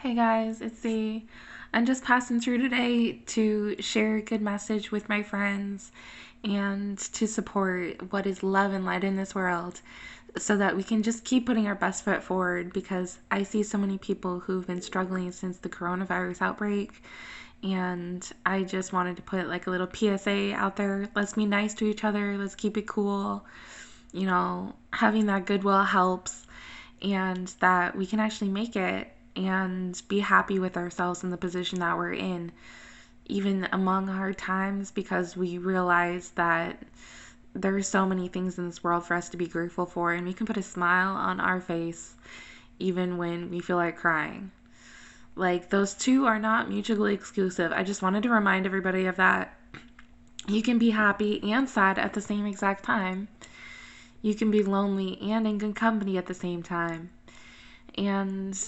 Hey guys, it's Z. I'm just passing through today to share a good message with my friends and to support what is love and light in this world so that we can just keep putting our best foot forward because I see so many people who've been struggling since the coronavirus outbreak. And I just wanted to put like a little PSA out there. Let's be nice to each other. Let's keep it cool. Having that goodwill helps and that we can actually make it and be happy with ourselves in the position that we're in, even among hard times, because we realize that there are so many things in this world for us to be grateful for, and we can put a smile on our face even when we feel like crying. Like, those two are not mutually exclusive. I just wanted to remind everybody of that. You can be happy and sad at the same exact time. You can be lonely and in good company at the same time. And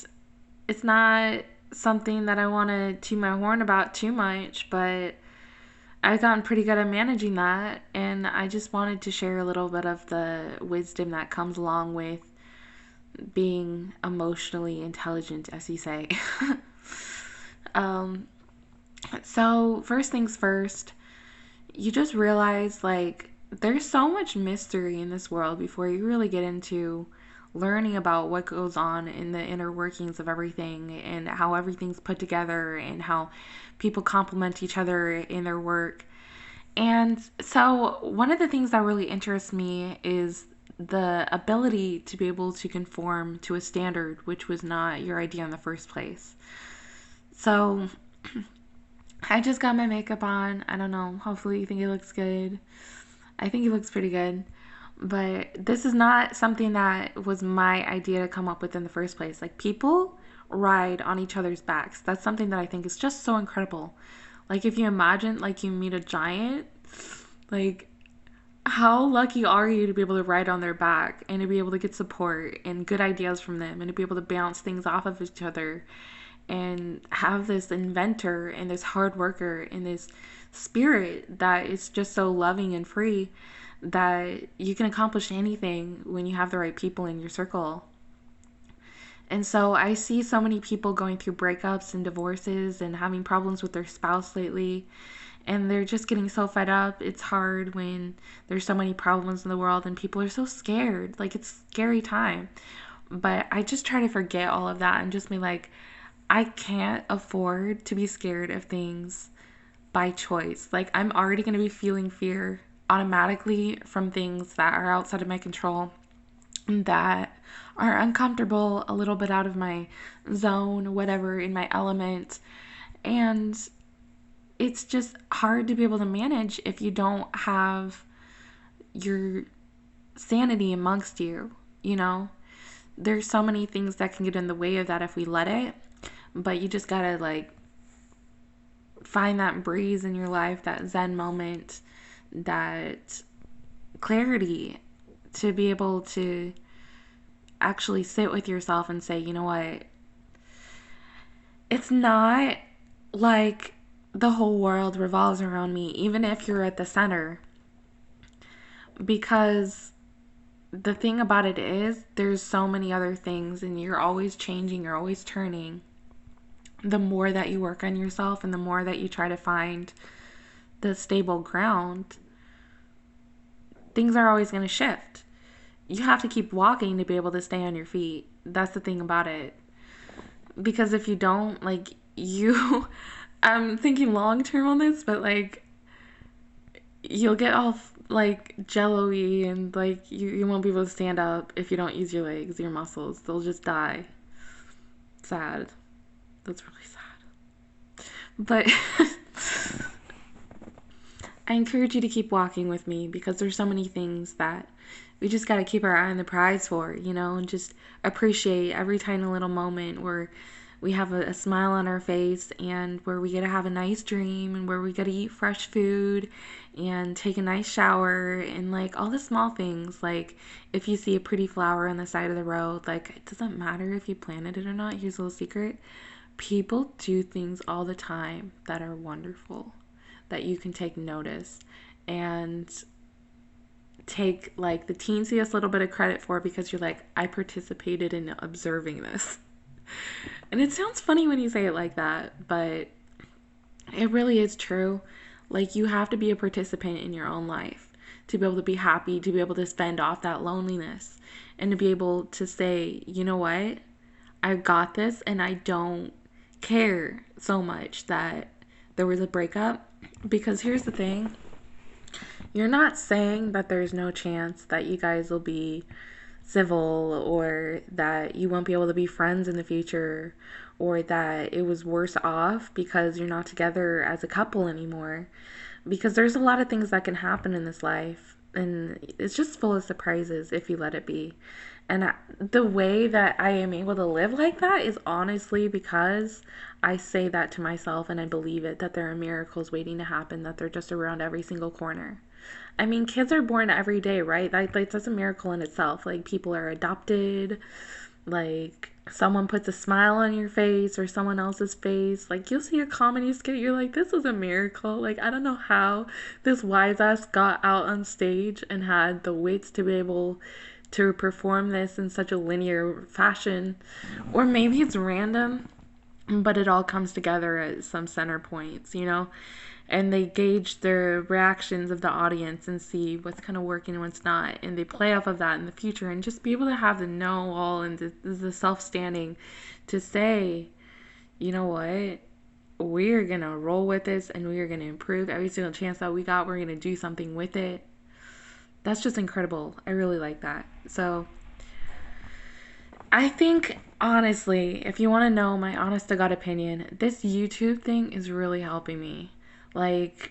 it's not something that I want to toot my horn about too much, but I've gotten pretty good at managing that. And I just wanted to share a little bit of the wisdom that comes along with being emotionally intelligent, as you say. um, so, first things first, you just realize like there's so much mystery in this world before you really get into learning about what goes on in the inner workings of everything and how everything's put together and how people complement each other in their work. And so, one of the things that really interests me is the ability to be able to conform to a standard which was not your idea in the first place. So, I just got my makeup on. I don't know. Hopefully, you think it looks good. I think it looks pretty good. But this is not something that was my idea to come up with in the first place. Like, people ride on each other's backs. That's something that I think is just so incredible. Like, if you imagine, like, you meet a giant, like, how lucky are you to be able to ride on their back and to be able to get support and good ideas from them and to be able to bounce things off of each other and have this inventor and this hard worker and this spirit that is just so loving and free that you can accomplish anything when you have the right people in your circle. And so I see so many people going through breakups and divorces and having problems with their spouse lately. And they're just getting so fed up. It's hard when there's so many problems in the world and people are so scared. Like, it's a scary time. But I just try to forget all of that and just be like, I can't afford to be scared of things by choice. Like, I'm already going to be feeling fear automatically from things that are outside of my control, that are uncomfortable, a little bit out of my zone, whatever, in my element. And it's just hard to be able to manage if you don't have your sanity amongst you, you know? There's so many things that can get in the way of that if we let it, but you just gotta like find that breeze in your life, that zen moment, that clarity to be able to actually sit with yourself and say, you know what, it's not like the whole world revolves around me, even if you're at the center. Because the thing about it is, there's so many other things, and you're always changing, you're always turning. The more that you work on yourself and the more that you try to find the stable ground, things are always going to shift. You have to keep walking to be able to stay on your feet. That's the thing about it. Because if you don't, like, you, I'm thinking long term on this, but like, you'll get all like jello-y and like you won't be able to stand up if you don't use your legs, your muscles. They'll just die. Sad. That's really sad. But I encourage you to keep walking with me because there's so many things that we just got to keep our eye on the prize for, and just appreciate every tiny little moment where we have a smile on our face and where we get to have a nice dream and where we get to eat fresh food and take a nice shower and like all the small things. Like, if you see a pretty flower on the side of the road, like, it doesn't matter if you planted it or not. Here's a little secret: people do things all the time that are wonderful, that you can take notice and take like the teensiest little bit of credit for, because you're like, I participated in observing this. And it sounds funny when you say it like that, but it really is true. Like, you have to be a participant in your own life to be able to be happy, to be able to spend off that loneliness, and to be able to say, you know what? I've got this, and I don't care so much that there was a breakup. Because here's the thing, you're not saying that there's no chance that you guys will be civil, or that you won't be able to be friends in the future, or that it was worse off because you're not together as a couple anymore. Because there's a lot of things that can happen in this life, and it's just full of surprises if you let it be. And the way that I am able to live like that is honestly because I say that to myself and I believe it, that there are miracles waiting to happen, that they're just around every single corner. I mean, kids are born every day, right? That's a miracle in itself. Like, people are adopted, like, someone puts a smile on your face or someone else's face. Like, you'll see a comedy skit, you're like, this is a miracle. Like, I don't know how this wise ass got out on stage and had the wits to be able to perform this in such a linear fashion. Or maybe it's random, but it all comes together at some center points, you know? And they gauge their reactions of the audience and see what's kind of working and what's not, and they play off of that in the future, and just be able to have the know all and the self-standing to say, you know what, we're gonna roll with this and we're gonna improve every single chance that we got. We're gonna do something with it. That's just incredible. I really like that. So I think, honestly, if you want to know my honest to God opinion, this YouTube thing is really helping me. Like,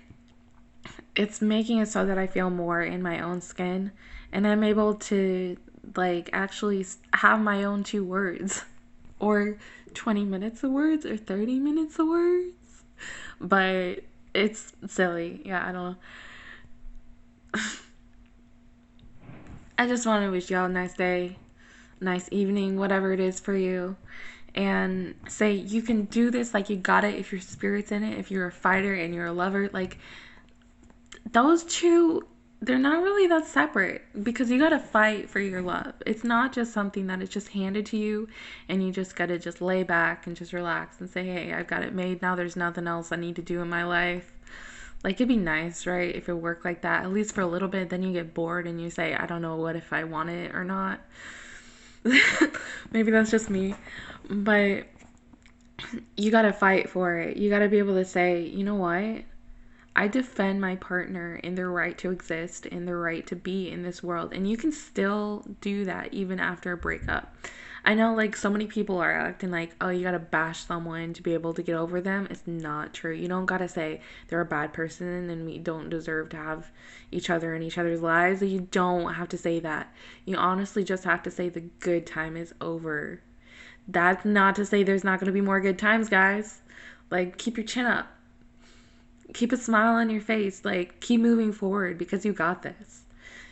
it's making it so that I feel more in my own skin, and I'm able to, like, actually have my own 2 words, or 20 minutes of words, or 30 minutes of words. But it's silly. Yeah, I don't know. I just want to wish y'all a nice day, nice evening, whatever it is for you. And say you can do this, like, you got it if your spirit's in it, if you're a fighter and you're a lover. Like, those two, they're not really that separate, because you gotta fight for your love. It's not just something that is just handed to you and you just gotta just lay back and just relax and say, hey, I've got it made. Now there's nothing else I need to do in my life. Like, it'd be nice, right, if it worked like that, at least for a little bit. Then you get bored and you say, I don't know what if I want it or not. Maybe that's just me. But you gotta fight for it. You gotta be able to say, you know what? I defend my partner in their right to exist, in their right to be in this world. And you can still do that even after a breakup. I know, like, so many people are acting like, oh, you gotta bash someone to be able to get over them. It's not true. You don't gotta say they're a bad person and we don't deserve to have each other in each other's lives. You don't have to say that. You honestly just have to say the good time is over. That's not to say there's not gonna be more good times, guys. Like, keep your chin up. Keep a smile on your face. Like, keep moving forward, because you got this.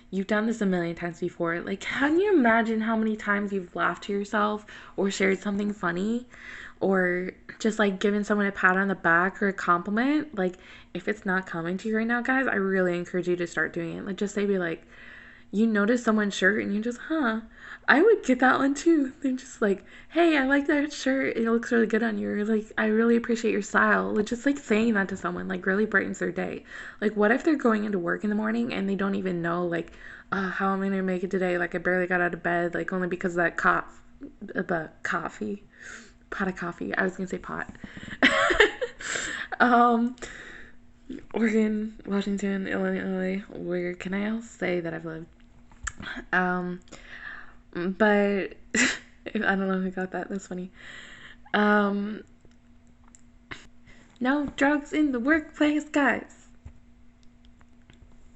You've done this a million times before. Like, can you imagine how many times you've laughed to yourself or shared something funny, or just, like, given someone a pat on the back or a compliment? Like, if it's not coming to you right now, guys, I really encourage you to start doing it. Like, just say, be like, you notice someone's shirt and you just, I would get that one too. They're just like, hey, I like that shirt. It looks really good on you. Or, like, I really appreciate your style. Like, just, like, saying that to someone, like, really brightens their day. Like, what if they're going into work in the morning and they don't even know, like, how I'm going to make it today? Like, I barely got out of bed, like, only because of that coffee. Pot of coffee. I was going to say pot. um, Oregon, Washington, Illinois. Where can I else say that I've lived? But I don't know who got that. That's funny. Um, no drugs in the workplace, guys.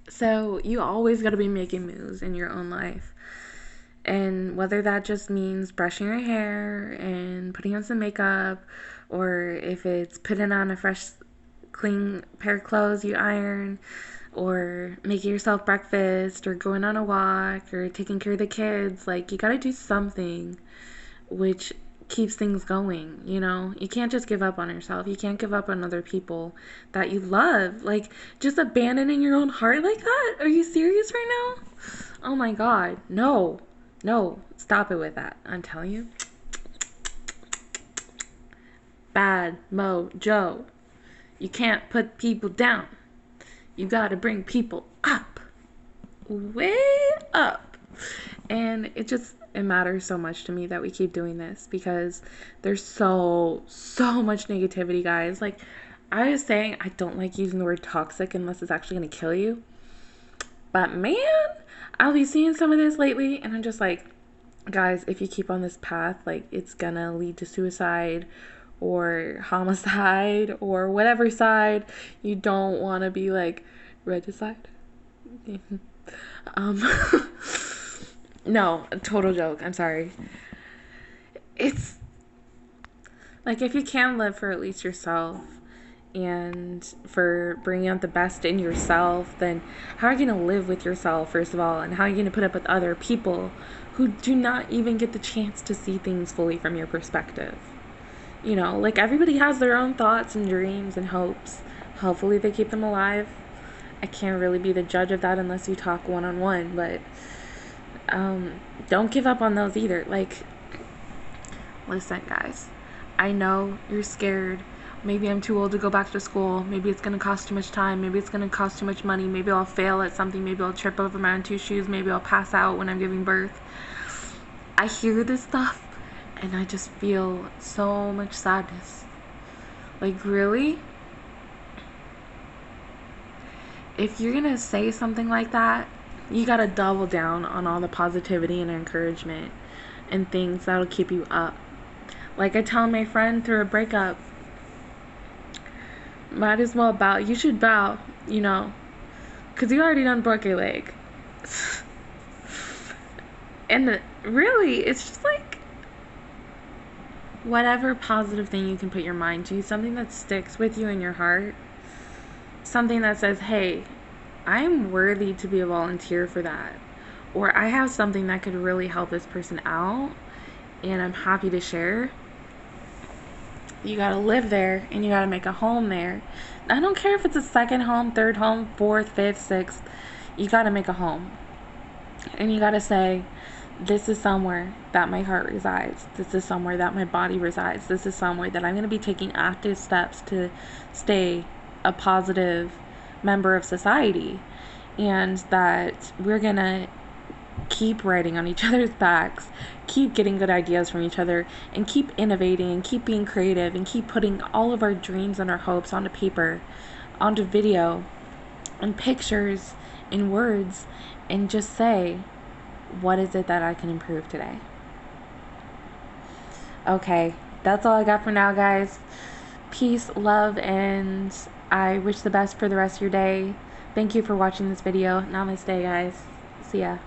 So you always got to be making moves in your own life. And whether that just means brushing your hair and putting on some makeup, or if it's putting on a fresh, clean pair of clothes you iron, or making yourself breakfast, or going on a walk, or taking care of the kids, like, you gotta do something which keeps things going, you know? You can't just give up on yourself. You can't give up on other people that you love. Like, just abandoning your own heart like that? Are you serious right now? Oh my God. No. No. Stop it with that. I'm telling you. bad mojo. You can't put people down. You gotta bring people up. Way up. And it matters so much to me that we keep doing this because there's so much negativity, guys. Like, I was saying, I don't like using the word toxic unless it's actually gonna kill you. But man, I'll be seeing some of this lately, and I'm just like, guys, if you keep on this path, like, it's gonna lead to suicide or homicide or whatever side you don't want to be, like, regicide. um no, total joke, I'm sorry. It's like, if you can live for at least yourself and for bringing out the best in yourself, then how are you going to live with yourself, first of all, and how are you going to put up with other people who do not even get the chance to see things fully from your perspective? You know, like, everybody has their own thoughts and dreams and hopes. Hopefully they keep them alive. I can't really be the judge of that unless you talk one-on-one, but don't give up on those either. Like, listen, guys, I know you're scared. Maybe I'm too old to go back to school. Maybe it's going to cost too much time. Maybe it's going to cost too much money. Maybe I'll fail at something. Maybe I'll trip over my own two shoes. Maybe I'll pass out when I'm giving birth. I hear this stuff, and I just feel so much sadness. Like, really? If you're going to say something like that, you got to double down on all the positivity and encouragement and things that'll keep you up. Like I tell my friend through a breakup, might as well bow. You should bow, you know, because you already done broke your leg. And really, it's just like, whatever positive thing you can put your mind to, something that sticks with you in your heart, something that says, hey, I'm worthy to be a volunteer for that, or I have something that could really help this person out, and I'm happy to share. You gotta live there, and you gotta make a home there. I don't care if it's a second home, third home, fourth, fifth, sixth. You gotta make a home. And you gotta say, this is somewhere that my heart resides. This is somewhere that my body resides. This is somewhere that I'm gonna be taking active steps to stay a positive member of society. And that we're gonna keep writing on each other's backs, keep getting good ideas from each other, and keep innovating and keep being creative and keep putting all of our dreams and our hopes onto paper, onto video, and pictures and words, and just say, what is it that I can improve today? Okay, that's all I got for now, guys. Peace, love, and I wish the best for the rest of your day. Thank you for watching this video. Namaste, guys. See ya.